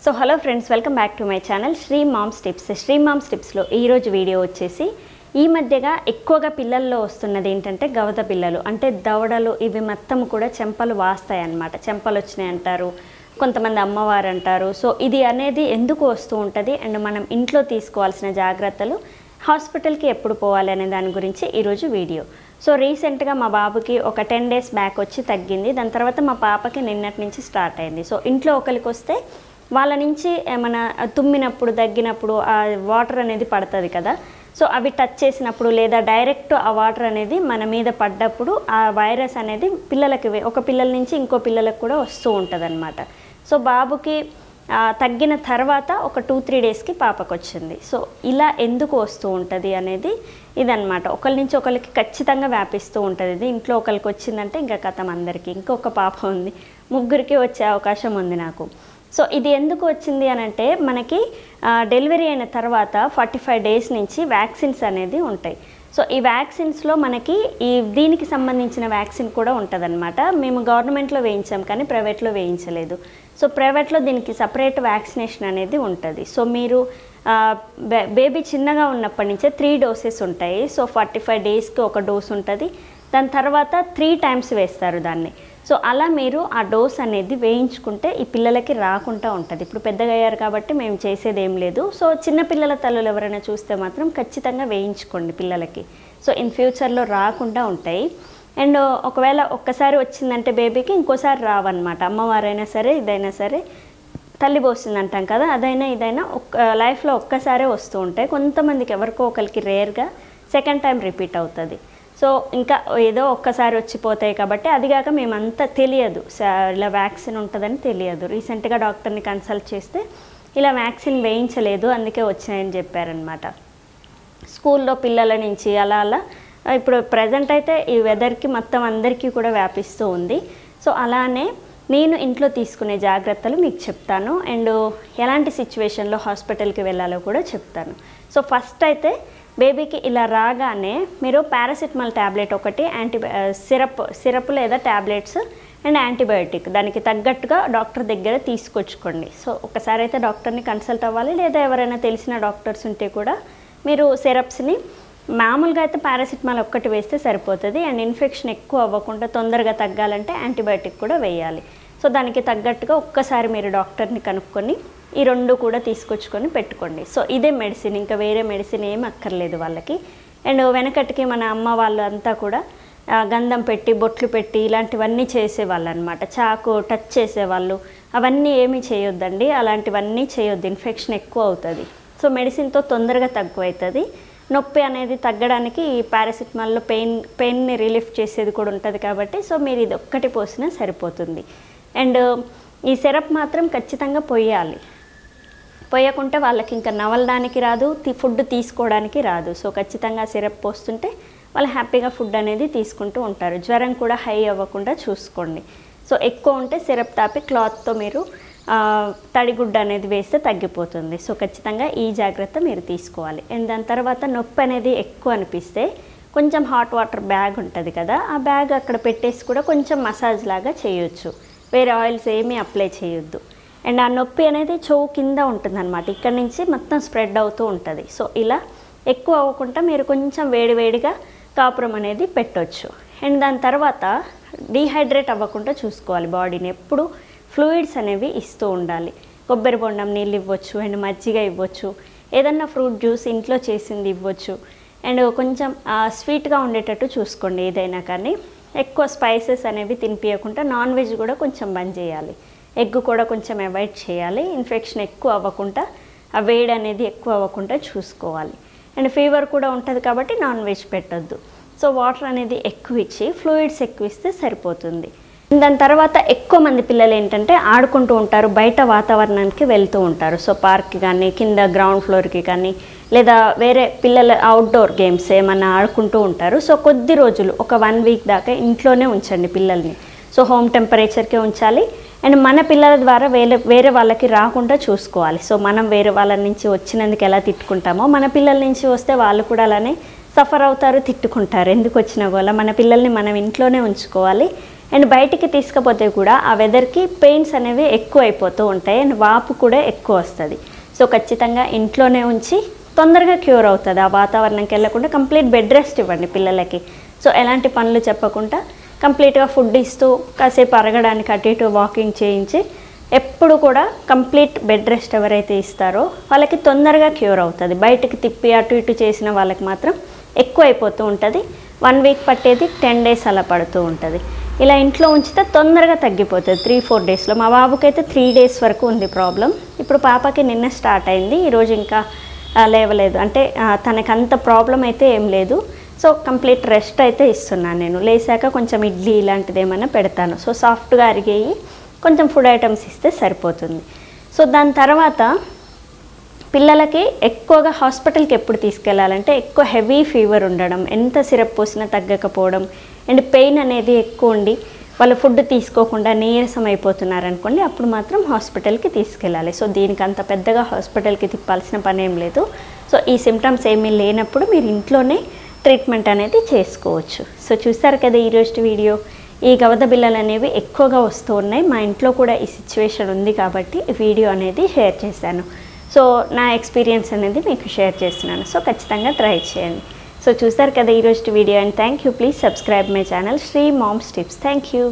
So hello friends, welcome back to my channel Shri moms tips. Shri moms టిప్స్లో ఈరోజు video వచ్చేసి ఈ మధ్యగా ఎక్కువగా పిల్లల్లో వస్తున్నది ఏంటంటే గవద పిల్లలు, అంటే దవడలు ఇవి మొత్తం కూడా చెంపలు వాస్తాయి అన్నమాట. చెంపలు వచ్చినాయి అంటారు, కొంతమంది అమ్మవారు అంటారు. సో ఇది అనేది ఎందుకు వస్తూ ఉంటుంది అండ్ మనం ఇంట్లో తీసుకోవాల్సిన జాగ్రత్తలు, హాస్పిటల్కి ఎప్పుడు పోవాలి అనే దాని గురించి ఈరోజు వీడియో. సో రీసెంట్గా మా బాబుకి ఒక 10 days బ్యాక్ వచ్చి తగ్గింది. దాని తర్వాత మా పాపకి నిన్నటి నుంచి స్టార్ట్ అయింది. సో ఇంట్లో ఒకరికి వస్తే వాళ్ళ నుంచి ఏమైనా తుమ్మినప్పుడు దగ్గినప్పుడు ఆ వాటర్ అనేది పడుతుంది కదా, సో అవి టచ్ చేసినప్పుడు లేదా డైరెక్ట్ ఆ వాటర్ అనేది మన మీద పడ్డప్పుడు ఆ వైరస్ అనేది పిల్లలకి ఒక పిల్లల నుంచి ఇంకో పిల్లలకు కూడా వస్తూ ఉంటుంది అన్నమాట. సో బాబుకి తగ్గిన తర్వాత ఒక 2-3 daysకి పాపకు వచ్చింది. సో ఇలా ఎందుకు వస్తూ ఉంటుంది అనేది ఇదన్నమాట. ఒకరి నుంచి ఒకరికి ఖచ్చితంగా వ్యాపిస్తూ ఉంటుంది. ఇది ఇంట్లో ఒకరికి వచ్చిందంటే ఇంకా కథం అందరికీ. ఇంకొక పాప ఉంది, ముగ్గురికి వచ్చే అవకాశం ఉంది నాకు. సో ఇది ఎందుకు వచ్చింది అని అంటే మనకి డెలివరీ అయిన తర్వాత 45 days నుంచి వ్యాక్సిన్స్ అనేది ఉంటాయి. సో ఈ వ్యాక్సిన్స్లో మనకి దీనికి సంబంధించిన వ్యాక్సిన్ కూడా ఉంటుందన్నమాట. మేము గవర్నమెంట్లో వేయించాం కానీ ప్రైవేట్లో వేయించలేదు. సో ప్రైవేట్లో దీనికి సపరేట్ వ్యాక్సినేషన్ అనేది ఉంటుంది. సో మీరు బేబీ చిన్నగా ఉన్నప్పటి నుంచే 3 doses ఉంటాయి. సో 45 daysకి ఒక డోస్ ఉంటుంది. దాని తర్వాత 3 times వేస్తారు దాన్ని. సో అలా మీరు ఆ డోస్ అనేది వేయించుకుంటే ఈ పిల్లలకి రాకుండా ఉంటుంది. ఇప్పుడు పెద్దగా అయ్యారు కాబట్టి మేము చేసేది ఏం లేదు. సో చిన్నపిల్లల తల్లులు ఎవరైనా చూస్తే మాత్రం ఖచ్చితంగా వేయించుకోండి పిల్లలకి. సో ఇన్ ఫ్యూచర్లో రాకుండా ఉంటాయి. అండ్ ఒకవేళ ఒక్కసారి వచ్చిందంటే బేబీకి ఇంకోసారి రావన్నమాట. అమ్మవారైనా సరే ఇదైనా సరే, తల్లి పోస్తుంది అంటాం కదా, అదైనా ఇదైనా లైఫ్లో ఒక్కసారే వస్తూ ఉంటాయి. కొంతమందికి ఎవరికో ఒకరికి రేర్గా సెకండ్ టైం రిపీట్ అవుతుంది. సో ఇంకా ఏదో ఒక్కసారి వచ్చిపోతాయి కాబట్టి అదిగాక మేమంతా తెలియదు, ఇలా వ్యాక్సిన్ ఉంటుందని తెలియదు. రీసెంట్గా డాక్టర్ని కన్సల్ట్ చేస్తే ఇలా వ్యాక్సిన్ వేయించలేదు అందుకే వచ్చాయని చెప్పారనమాట. స్కూల్లో పిల్లల నుంచి అలా ఇప్పుడు ప్రజెంట్ అయితే ఈ వెదర్కి మొత్తం అందరికీ కూడా వ్యాపిస్తూ ఉంది. సో అలానే నేను ఇంట్లో తీసుకునే జాగ్రత్తలు మీకు చెప్తాను అండ్ ఎలాంటి సిచ్యువేషన్లో హాస్పిటల్కి వెళ్ళాలో కూడా చెప్తాను. సో ఫస్ట్ అయితే బేబీకి ఇలా రాగానే మీరు పారాసిటమాల్ ట్యాబ్లెట్ ఒకటి, సిరప్ లేదా ట్యాబ్లెట్స్ అండ్ యాంటీబయోటిక్ దానికి తగ్గట్టుగా డాక్టర్ దగ్గర తీసుకొచ్చుకోండి. సో ఒకసారి అయితే డాక్టర్ని కన్సల్ట్ అవ్వాలి, లేదా ఎవరైనా తెలిసిన డాక్టర్స్ ఉంటే కూడా మీరు సిరప్స్ని మామూలుగా అయితే పారాసిటమాల్ ఒక్కటి వేస్తే సరిపోతుంది. అండ్ ఇన్ఫెక్షన్ ఎక్కువ అవ్వకుండా తొందరగా తగ్గాలంటే యాంటీబయోటిక్ కూడా వేయాలి. సో దానికి తగ్గట్టుగా ఒక్కసారి మీరు డాక్టర్ని కనుక్కొని ఈ 2 కూడా తీసుకొచ్చుకొని పెట్టుకోండి. సో ఇదే మెడిసిన్, ఇంకా వేరే మెడిసిన్ ఏం అక్కర్లేదు వాళ్ళకి. అండ్ వెనకటికి మన అమ్మ వాళ్ళు అంతా కూడా గంధం పెట్టి బొట్లు పెట్టి ఇలాంటివన్నీ చేసేవాళ్ళు అనమాట. చాకు టచ్ చేసేవాళ్ళు, అవన్నీ ఏమీ చేయొద్దండి, అలాంటివన్నీ చేయొద్దు, ఇన్ఫెక్షన్ ఎక్కువ అవుతుంది. సో మెడిసిన్తో తొందరగా తక్కువ అవుతుంది. నొప్పి అనేది తగ్గడానికి ఈ పారాసిటమాల్లో పెయిన్ని రిలీఫ్ చేసేది కూడా ఉంటుంది కాబట్టి సో మీరు ఇది ఒక్కటి పోసినా సరిపోతుంది. అండ్ ఈ సిరప్ మాత్రం ఖచ్చితంగా పొయ్యాలి. పోయకుంటే వాళ్ళకి ఇంకా నవలడానికి రాదు, ఫుడ్ తీసుకోవడానికి రాదు. సో ఖచ్చితంగా సిరప్ పోస్తుంటే వాళ్ళు హ్యాపీగా ఫుడ్ అనేది తీసుకుంటూ ఉంటారు. జ్వరం కూడా హై అవ్వకుండా చూసుకోండి. సో ఎక్కువ ఉంటే సిరప్ తాపి క్లాత్తో మీరు తడిగుడ్డ అనేది వేస్తే తగ్గిపోతుంది. సో ఖచ్చితంగా ఈ జాగ్రత్త మీరు తీసుకోవాలి. అండ్ దాని తర్వాత నొప్పి అనేది ఎక్కువ అనిపిస్తే కొంచెం హాట్ వాటర్ బ్యాగ్ ఉంటుంది కదా, ఆ బ్యాగ్ అక్కడ పెట్టేసి కూడా కొంచెం మసాజ్ లాగా చేయొచ్చు. వేరే ఆయిల్స్ ఏమీ అప్లై చేయొద్దు. అండ్ ఆ నొప్పి అనేది చెవు కింద ఉంటుందన్నమాట, ఇక్కడ నుంచి మొత్తం స్ప్రెడ్ అవుతూ ఉంటుంది. సో ఇలా ఎక్కువ అవ్వకుండా మీరు కొంచెం వేడివేడిగా కాపురం అనేది పెట్టవచ్చు. అండ్ దాని తర్వాత డీహైడ్రేట్ అవ్వకుండా చూసుకోవాలి బాడీని. ఎప్పుడు ఫ్లూయిడ్స్ అనేవి ఇస్తూ ఉండాలి. కొబ్బరి బొండం నీళ్ళు ఇవ్వచ్చు, అండ్ మజ్జిగ ఇవ్వచ్చు, ఏదన్నా ఫ్రూట్ జ్యూస్ ఇంట్లో చేసింది ఇవ్వచ్చు. అండ్ కొంచెం స్వీట్గా ఉండేటట్టు చూసుకోండి ఏదైనా కానీ. ఎక్కువ స్పైసెస్ అనేవి తినిపించకుండా నాన్ వెజ్ కూడా కొంచెం బంద్ చేయాలి. ఎగ్ కూడా కొంచెం అవాయిడ్ చేయాలి. ఇన్ఫెక్షన్ ఎక్కువ అవ్వకుండా, ఆ వేడి అనేది ఎక్కువ అవ్వకుండా చూసుకోవాలి. అండ్ ఫీవర్ కూడా ఉంటుంది కాబట్టి నాన్ వెజ్ పెట్టద్దు. సో వాటర్ అనేది ఎక్కువ ఇచ్చి ఫ్లూయిడ్స్ ఎక్కువ ఇస్తే సరిపోతుంది. దాని తర్వాత ఎక్కువ మంది పిల్లలు ఏంటంటే ఆడుకుంటూ ఉంటారు, బయట వాతావరణానికి వెళ్తూ ఉంటారు. సో పార్క్కి కానీ కింద గ్రౌండ్ ఫ్లోర్కి కానీ లేదా వేరే పిల్లల అవుట్డోర్ గేమ్స్ ఏమన్నా ఆడుకుంటూ ఉంటారు. సో కొద్ది రోజులు ఒక 1 week దాకా ఇంట్లోనే ఉంచండి పిల్లల్ని. సో హోమ్ టెంపరేచర్కే ఉంచాలి. అండ్ మన పిల్లల ద్వారా వేరే వాళ్ళకి రాకుండా చూసుకోవాలి. సో మనం వేరే వాళ్ళ నుంచి వచ్చినందుకు ఎలా తిట్టుకుంటామో మన పిల్లల నుంచి వస్తే వాళ్ళు కూడా అలానే సఫర్ అవుతారు, తిట్టుకుంటారు. ఎందుకు వచ్చినా కూడా మన పిల్లల్ని మనం ఇంట్లోనే ఉంచుకోవాలి. అండ్ బయటికి తీసుకపోతే కూడా ఆ వెదర్కి పెయిన్స్ అనేవి ఎక్కువ అయిపోతూ ఉంటాయి అండ్ వాపు కూడా ఎక్కువ వస్తుంది. సో ఖచ్చితంగా ఇంట్లోనే ఉంచి తొందరగా క్యూర్ అవుతుంది. ఆ వాతావరణంకి వెళ్ళకుండా కంప్లీట్ బెడ్ రెస్ట్ ఇవ్వండి పిల్లలకి. సో ఎలాంటి పనులు చెప్పకుండా కంప్లీట్గా ఫుడ్ ఇస్తూ కాసేపు అరగడానికి అటు ఇటు వాకింగ్ చేయించి ఎప్పుడు కూడా కంప్లీట్ బెడ్ రెస్ట్ ఎవరైతే ఇస్తారో వాళ్ళకి తొందరగా క్యూర్ అవుతుంది. బయటకు తిప్పి అటు ఇటు చేసిన వాళ్ళకి మాత్రం ఎక్కువ అయిపోతూ ఉంటుంది. 1 వీక్ పట్టేది 10 డేస్ అలా పడుతూ ఉంటుంది. ఇలా ఇంట్లో ఉంచితే తొందరగా తగ్గిపోతుంది 3-4 డేస్లో. మా బాబుకైతే 3 డేస్ వరకు ఉంది ప్రాబ్లం. ఇప్పుడు పాపకి నిన్న స్టార్ట్ అయింది, ఈరోజు ఇంకా లేవలేదు. అంటే తనకు అంత ప్రాబ్లం అయితే ఏం లేదు. సో కంప్లీట్ రెస్ట్ అయితే ఇస్తున్నాను నేను. లేసాక కొంచెం ఇడ్లీ ఇలాంటిది ఏమైనా పెడతాను. సో సాఫ్ట్గా అరిగేయి కొంచెం ఫుడ్ ఐటమ్స్ ఇస్తే సరిపోతుంది. సో దాని తర్వాత పిల్లలకి ఎక్కువగా హాస్పిటల్కి ఎప్పుడు తీసుకెళ్ళాలంటే ఎక్కువ హెవీ ఫీవర్ ఉండడం, ఎంత సిరప్ పోసినా తగ్గకపోవడం అండ్ పెయిన్ అనేది ఎక్కువ ఉండి వాళ్ళు ఫుడ్ తీసుకోకుండా నీరసం అయిపోతున్నారనుకోండి, అప్పుడు మాత్రం హాస్పిటల్కి తీసుకెళ్ళాలి. సో దీనికి అంత పెద్దగా హాస్పిటల్కి తిప్పాల్సిన పని ఏం లేదు. సో ఈ సిమ్టమ్స్ ఏమీ లేనప్పుడు మీరు ఇంట్లోనే ట్రీట్మెంట్ అనేది చేసుకోవచ్చు. సో చూస్తారు కదా ఈరోజు వీడియో. ఈ గవద బిళ్ళలు అనేవి ఎక్కువగా వస్తూ ఉన్నాయి. మా ఇంట్లో కూడా ఈ సిచ్యువేషన్ ఉంది కాబట్టి ఈ వీడియో అనేది షేర్ చేశాను. సో నా ఎక్స్పీరియన్స్ అనేది మీకు షేర్ చేస్తున్నాను. సో ఖచ్చితంగా ట్రై చేయండి. సో చూస్తారు కదా ఈరోజు video and thank you. Please subscribe my channel Shri moms tips. Thank you.